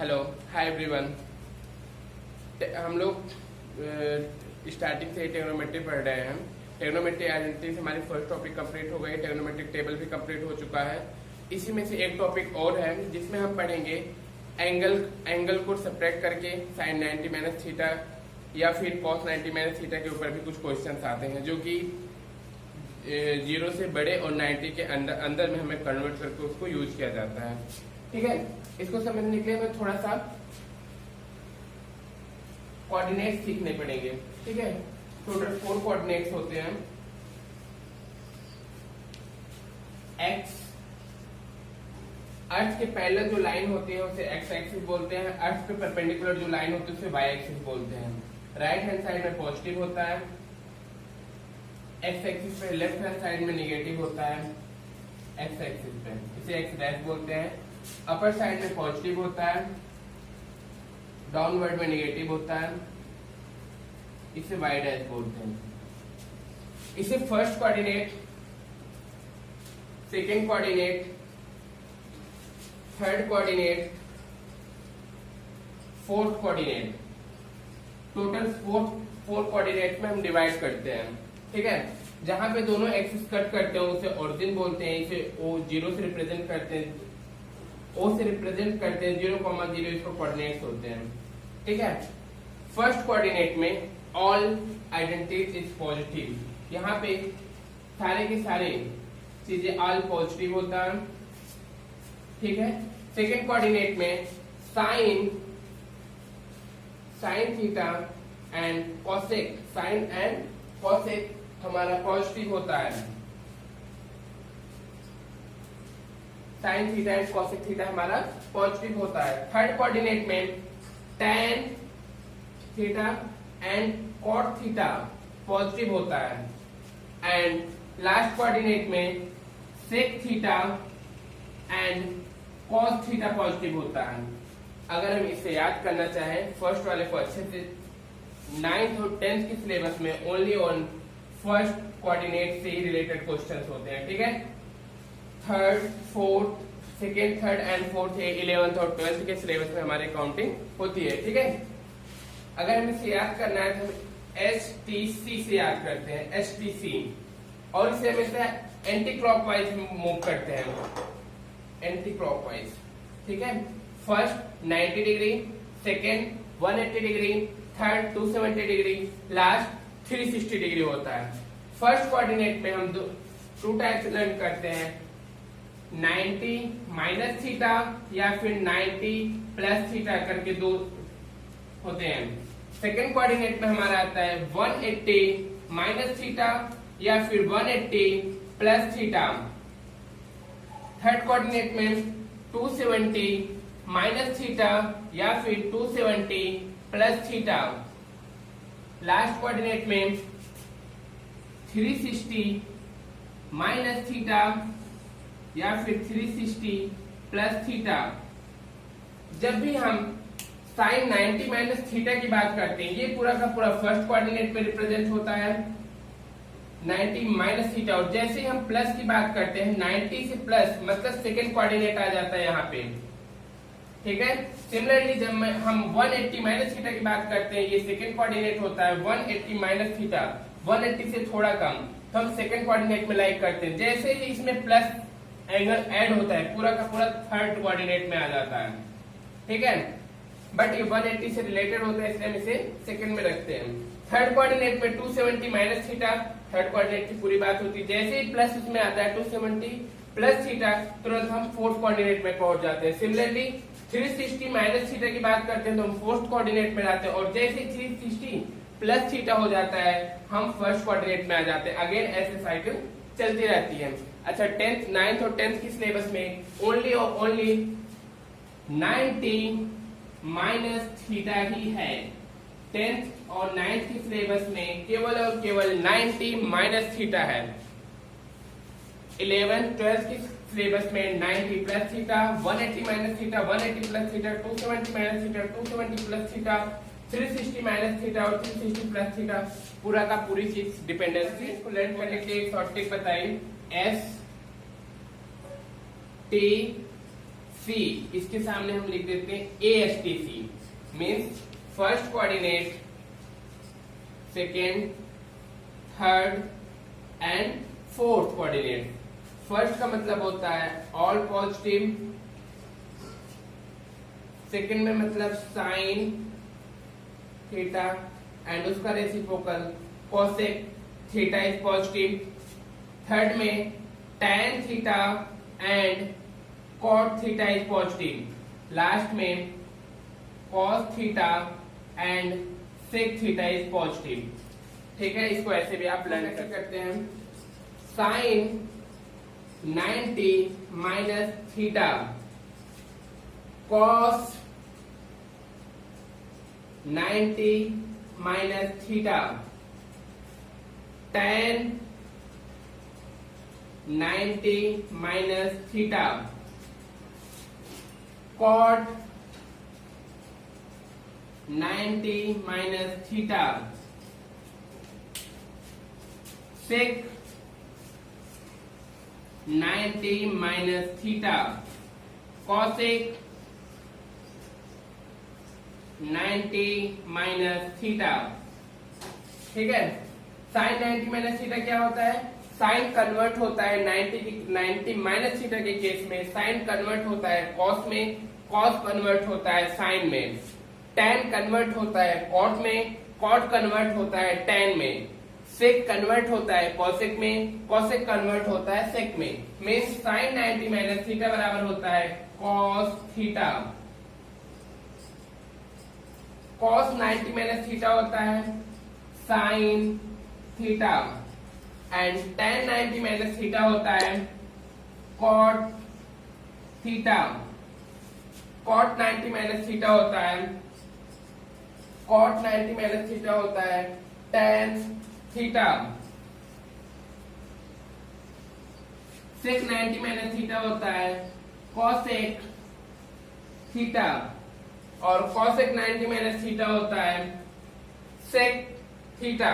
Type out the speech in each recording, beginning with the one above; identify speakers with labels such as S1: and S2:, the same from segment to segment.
S1: Hello, hi everyone. हम लोग starting से ट्रिग्नोमेट्री पढ़ रहे हैं। ट्रिग्नोमेट्री आइडेंटिटी से हमारी फर्स्ट टॉपिक कंप्लीट हो गई, ट्रिग्नोमेट्रिक टेबल भी कंप्लीट हो चुका है। इसी में से एक टॉपिक और है जिसमें हम पढ़ेंगे एंगल को सब्ट्रैक्ट करके साइन 90 माइनस थीटा या फिर कॉस 90 माइनस थीटा के ऊपर भी कुछ क्वेश्चन आते हैं जो कि 0 से बड़े और 90 के अंदर में हमें कन्वर्ट करके उसको यूज किया जाता है। ठीक है, इसको समझने के लिए हमें थोड़ा सा कोऑर्डिनेट सीखने पड़ेंगे। ठीक है, टोटल 4 कोऑर्डिनेट्स होते हैं। एक्स, अर्थ के पैरेलल जो लाइन होती है उसे एक्स एक्सिस बोलते हैं। अर्थ पे परपेंडिकुलर जो लाइन होती है उसे वाई एक्सिस बोलते हैं। राइट हैंड साइड में पॉजिटिव होता है, एक्स एक्सिस पे लेफ्ट हैंड साइड में नेगेटिव होता है। एक्स एक्सिस पे इसे एक्स डैश बोलते हैं। अपर साइड में पॉजिटिव होता है, डाउनवर्ड में नेगेटिव होता है, इसे वाई डैश बोलते हैं। इसे first coordinate, second coordinate, third coordinate, fourth coordinate, total 4 coordinate में हम डिवाइड करते हैं। ठीक है, जहां पे दोनों एक्सिस कट करते हैं उसे ओरिजिन बोलते हैं। इसे ओ 0 से रिप्रेजेंट करते हैं, O से रिप्रेजेंट करते हैं। 0,0 इसको कोऑर्डिनेट्स होते हैं। ठीक है, फर्स्ट कोऑर्डिनेट में ऑल आइडेंटिटीज इज पॉजिटिव। यहाँ पे सारे के सारे चीजें ऑल पॉजिटिव होता है। ठीक है, सेकेंड कोऑर्डिनेट में sine theta and cosec, sine and cosec हमारा पॉजिटिव होता है। Sine theta and cosec theta हमारा पॉजिटिव होता है। थर्ड कोऑर्डिनेट में tan theta and cot theta positive होता है। एंड लास्ट कोऑर्डिनेट में sec theta and cos theta positive होता है। अगर हम इसे याद करना चाहें फर्स्ट वाले को अच्छे से, 9th और 10th की सिलेबस में ओनली ऑन फर्स्ट कोऑर्डिनेट से ही रिलेटेड क्वेश्चंस होते हैं। ठीक है, third, fourth, second, third and fourth, 11th और 12th के सिलेबस में हमारी काउंटिंग होती है। ठीक है, अगर हमें इसे याद करना है तो हम HTC से याद करते हैं, HTC, और इसे हमेशा एंटी क्लॉकवाइज मूव करते हैं, एंटी क्लॉकवाइज। ठीक है, first 90 degree, second 180 degree, third 270 degree, last 360 degree होता है। फर्स्ट कोऑर्डिनेट में हम 2 टाइप्स लर्न करते हैं, 90 माइनस थीटा या फिर 90 प्लस थीटा करके 2 होते हैं। सेकेंड कोऑर्डिनेट में हमारा आता है 180 माइनस थीटा या फिर 180 प्लस थीटा। थर्ड कोऑर्डिनेट में 270 माइनस थीटा या फिर 270 प्लस थीटा। लास्ट कोऑर्डिनेट में 360 माइनस थीटा या फिर 360 प्लस थीटा। जब भी हम साइन 90 माइनस थीटा की बात करते हैं, ये पूरा का पूरा फर्स्ट कोऑर्डिनेट में रिप्रेजेंट होता है 90 माइनस थीटा, और जैसे ही हम प्लस की बात करते हैं 90 से प्लस मतलब सेकेंड कोऑर्डिनेट आ जाता है यहाँ पे। ठीक है, सिमिलरली जब हम 180 माइनस थीटा की बात करते हैं, ये सेकेंड कोऑर्डिनेट होता है 180 माइनस थीटा, 180 से थोड़ा कम, तो हम सेकेंड कोऑर्डिनेट में लाइक करते हैं। जैसे ही इसमें प्लस एंगल ऐड होता है पूरा का पूरा थर्ड कोऑर्डिनेट में आ जाता है। ठीक है, बट ये 180 से रिलेटेड होता है इसलिए हम इसे सेकंड में रखते हैं। थर्ड कोऑर्डिनेट में 270 माइनस थीटा, थर्ड कोऑर्डिनेट की पूरी बात होती है। जैसे ही प्लस इसमें आता है 270 प्लस थीटा, तुरंत हम फोर्थ कोऑर्डिनेट में पहुंच जाते हैं। सिमिलरली 360 माइनस थीटा की बात करते हैं तो हम फोर्थ कोऑर्डिनेट में आते हैं, और जैसे 360 प्लस थीटा हो जाता है हम फर्स्ट कोऑर्डिनेट में आ जाते हैं। अगेन ऐसे साइकिल चलती रहती है। अच्छा, 10th, 9th और 10th की सिलेबस में ओनली और ओनली 90 माइनस थीटा ही है। 10th और 9th की सिलेबस में केवल और केवल 90 माइनस थीटा है। 11th, 12th की सिलेबस में 90 plus theta, 180 minus theta, 180 plus theta, 270 minus theta, 270 plus theta, 360 minus theta और 360 प्लस थीटा, पूरा का पूरी चीज डिपेंडेंसी। इसको लर्न करने के लिए एक शॉर्ट ट्रिक बताई, S T C सी, इसके सामने हम लिख देते हैं ASTC, means first coordinate, second, third and fourth coordinate. First का मतलब होता है ऑल पॉजिटिव, सेकेंड में मतलब साइन थीटा एंड उसका reciprocal cosec theta is positive, third में tan theta and cot theta is positive, last में cos theta and sec theta is positive. ठीक है, इसको ऐसे भी आप लर्न करते हैं। Sine 90 minus theta cos 90 minus theta tan 90 minus theta cot 90 minus theta sec 90 minus theta cosec 90 minus theta. ठीक है, साइन 90 माइनस थीटा क्या होता है? साइन कन्वर्ट होता है 90 माइनस थीटा के केस में साइन कन्वर्ट होता है कॉस में, कॉस कन्वर्ट होता है साइन में, टैन कन्वर्ट होता है कॉट में, कॉट कन्वर्ट होता है टैन में, सेक कन्वर्ट होता है कॉसेक में, कॉसेक कन्वर्ट होता है सेक में। मीन्स साइन 90 माइनस थीटा बराबर होता है cos theta. Cos 90 minus theta होता है sine theta and tan 90 minus theta होता है cot theta. Cot 90 minus theta होता है कॉट 90 माइनस थीटा होता है tan theta. Sec 90 minus theta होता है कॉसेक थीटा और कॉसेक 90 माइनस थीटा होता है सेक थीटा।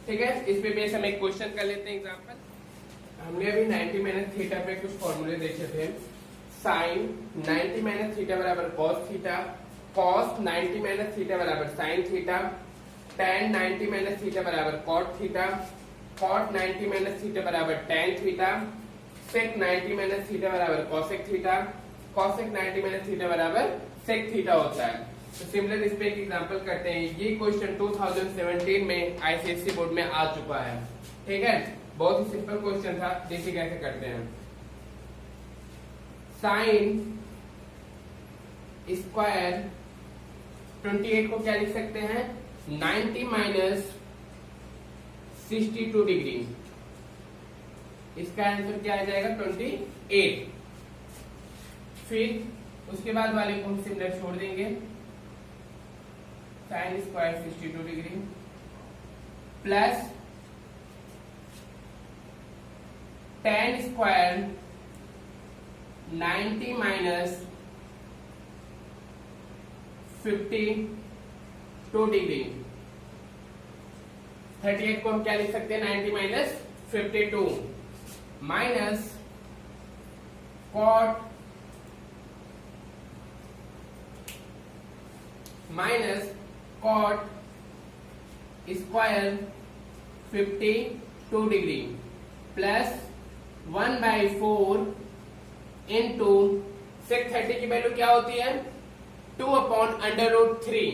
S1: ठीक है, इस पे बेस हम एक क्वेश्चन कर लेते हैं एग्जांपल। हमने अभी 90 माइनस थीटा पे कुछ फॉर्मूले देखे थे। साइन 90 माइनस थीटा बराबर cos theta, cos 90 minus theta बराबर sine theta, tan 90 minus theta बराबर cot theta, cot 90 minus theta बराबर tan theta, sec 90 minus theta बराबर cosec theta, cosec 90 minus theta बराबर सेक थीटा होता है। तो सिमिलर इस पे एक एग्जांपल करते हैं। ये क्वेश्चन 2017 में आईसीएससी बोर्ड में आ चुका है। ठीक है, बहुत ही सिंपल क्वेश्चन था। देखिए कैसे करते हैं। साइन स्क्वायर 28 को क्या लिख सकते हैं? 90 माइनस 62 डिग्री। इसका आंसर क्या आ जाएगा? 28। फिर उसके बाद वाले को हम सिमिलर छोड़ देंगे। Sine square 62 degree plus tan square 90 minus 52 degree. 38 को हम क्या लिख सकते हैं? 90 minus 52 minus cot square 52 degree plus 1/4 into sec 30 की वैल्यू क्या होती है? 2/√3।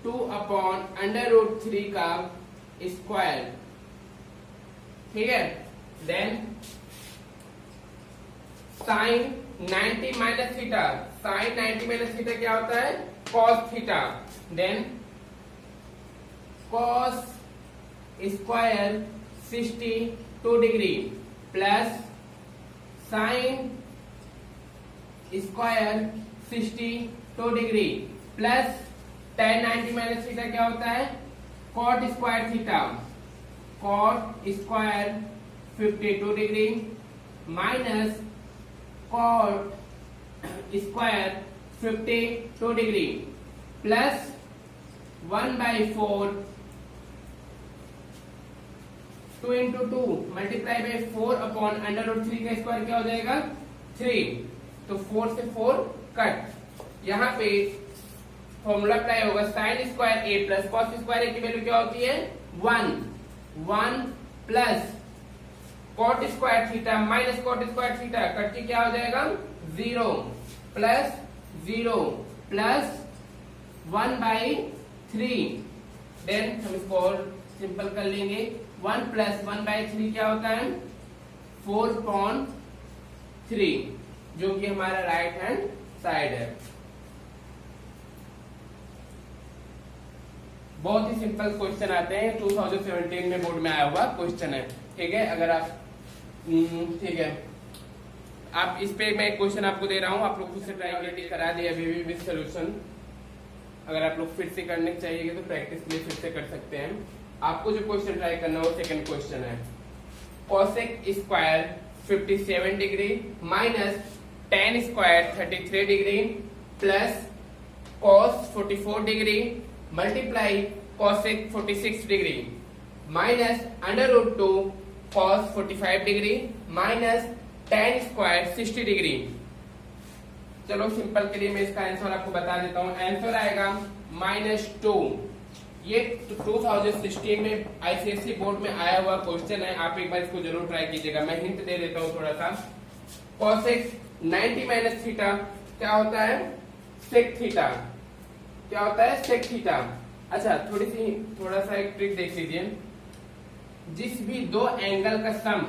S1: 2/√3 का स्क्वायर। ठीक है, then sine 90 minus theta. Sine 90 minus theta क्या होता है? Cos theta. Then cos square 62 degree plus sine square 62 degree plus tan 90 minus theta क्या होता है? Cot square theta. Cot square 52 degree minus cot square 52 degree plus 1/4 2 into 2 multiply by 4 upon under root 3 का square क्या हो जाएगा 3, तो 4 से 4 cut. यहाँ पे फॉर्मूला अप्लाई होगा sine square a plus cos square a की वैल्यू क्या होती है 1 plus cot square theta minus cot square theta, cut के क्या हो जाएगा 0 प्लस 1/3। देन हम इसको और सिंपल कर लेंगे, 1 प्लस 1/3 क्या होता है 4/3, जो कि हमारा राइट हैंड साइड है। बहुत ही सिंपल क्वेश्चन आते हैं, 2017 में बोर्ड में आया हुआ क्वेश्चन है, ठीक है। अगर आप ठीक है, आप इस पे मैं क्वेश्चन आपको दे रहा हूँ, आप लोग खुद से ट्राई करा दिया अभी भी विद सोल्यूशन। अगर आप लोग फिर से करने चाहिए तो प्रैक्टिस के लिए फिर से कर सकते हैं। आपको जो क्वेश्चन ट्राई करना है वो सेकंड क्वेश्चन है, cosec square 57 degree minus tan square 33 degree plus cos 44 degree multiply cosec 46 degree minus under root 2 cos 45 degree minus tan square 60 degree. चलो सिंपल के लिए मैं इसका आंसर आपको बता देता हूँ। आंसर आएगा -2। ये 2016 में आईसीएसई बोर्ड में आया हुआ क्वेश्चन है, आप एक बार इसको जरूर ट्राई कीजिएगा। मैं हिंट दे देता हूँ थोड़ा सा। कोसेक 90 माइनस थीटा क्या होता है सेक थीटा, क्या होता है सेक थीटा। अच्छा थोड़ा सा एक ट्रिक देख लीजिए, जिस भी दो एंगल का सम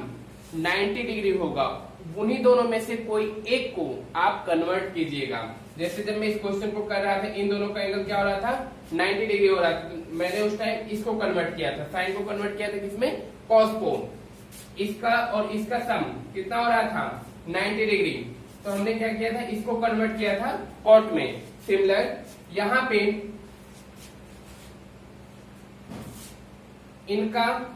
S1: 90 डिग्री होगा उन्हीं दोनों में से कोई एक को आप कन्वर्ट कीजिएगा। जैसे जब मैं इस क्वेश्चन को कर रहा था, इन दोनों का एंगल क्या हो रहा था 90 डिग्री हो रहा था, मैंने उस टाइम इसको कन्वर्ट किया था, साइन को कन्वर्ट किया था किसमें कॉस को। इसका और इसका सम कितना हो रहा था 90 डिग्री, तो हमने क्या किया था इसको कन्वर्ट किया था कॉट में। सिमिलर यहाँ पे इनका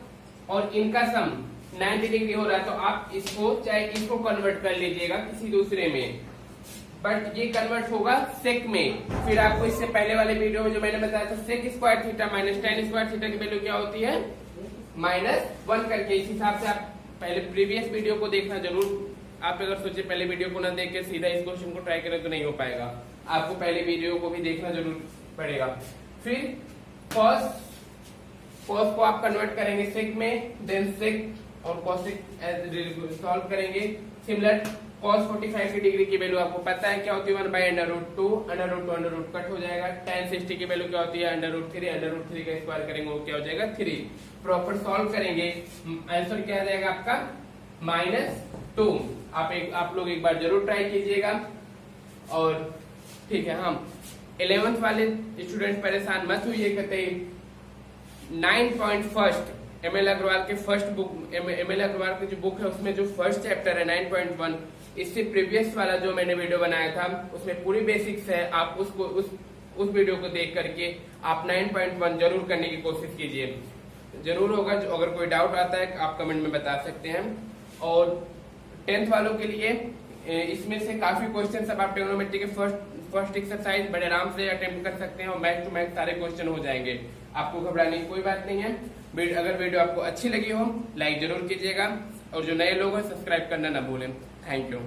S1: और इनका सम 90 डिग्री हो रहा है, तो आप इसको चाहे इसको कन्वर्ट कर लीजिएगा किसी दूसरे में, बट ये कन्वर्ट होगा सेक में। फिर आपको इससे पहले वाले वीडियो में जो मैंने बताया था sec square theta minus tan square theta की वैल्यू क्या होती है -1 करके। इस हिसाब से आप पहले प्रीवियस वीडियो को देखना जरूर। आप अगर सोचे पहले वीडियो को ना देख के सीधा इस क्वेश्चन को ट्राई करें तो नहीं हो पाएगा, आपको पहले वीडियो को भी देखना जरूर पड़ेगा। फिर कॉस को आप कन्वर्ट करेंगे सेक में, देन सेक और कोसेक सॉल्व करेंगे। सिमिलर cos 45 की डिग्री की वैल्यू आपको पता है क्या होती है 1/√2, √2 कट हो जाएगा। tan 60 की वैल्यू क्या होती है √3 का स्क्वायर करेंगे वो क्या हो जाएगा 3। प्रॉपर सॉल्व करेंगे, आंसर क्या आ जाएगा आपका -2। आप लोग एक बार जरूर ट्राई कीजिएगा। और ठीक है, हम 11th वाले स्टूडेंट परेशान मत हुई, कहते 9.1 एमएल अग्रवाल के फर्स्ट बुक, एमएल अग्रवाल की जो बुक है उसमें जो फर्स्ट चैप्टर है 9.1, इससे प्रीवियस वाला जो मैंने वीडियो बनाया था उसमें पूरी बेसिक्स है। आप उसको उस वीडियो को देख करके आप 9.1 जरूर करने की कोशिश कीजिए, जरूर होगा। जो अगर कोई डाउट आता है आप कमेंट में बता सकते हैं। और 10th वालों के लिए इसमें से काफी क्वेश्चन सब आप ट्रिग्नोमेट्री के फर्स्ट एक्सरसाइज बड़े आराम से अटेम्प्ट कर सकते हैं और मैच टू मैच सारे क्वेश्चन हो जाएंगे, आपको घबराने की कोई बात नहीं है। अगर वीडियो आपको अच्छी लगी हो लाइक जरूर कीजिएगा और जो नए लोग हैं सब्सक्राइब करना ना भूलें। Thank you.